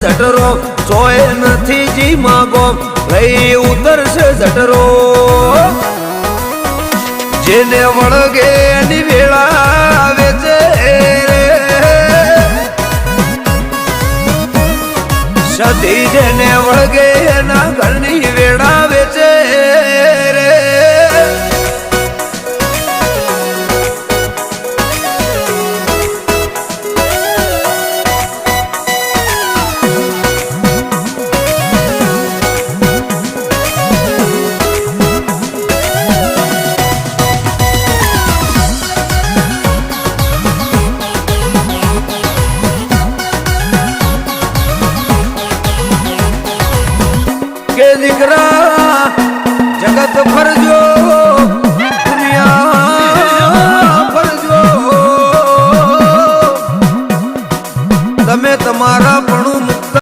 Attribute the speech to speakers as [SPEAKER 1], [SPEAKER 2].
[SPEAKER 1] જટરો ચોય નથી જી માગો લઈ ઉતરશે જટરો જેને વળગે એની વેળા આવે છે સતી જેને વળગે એના ઘરની વેળા આવે છે કે દીકરા જગત ફરજો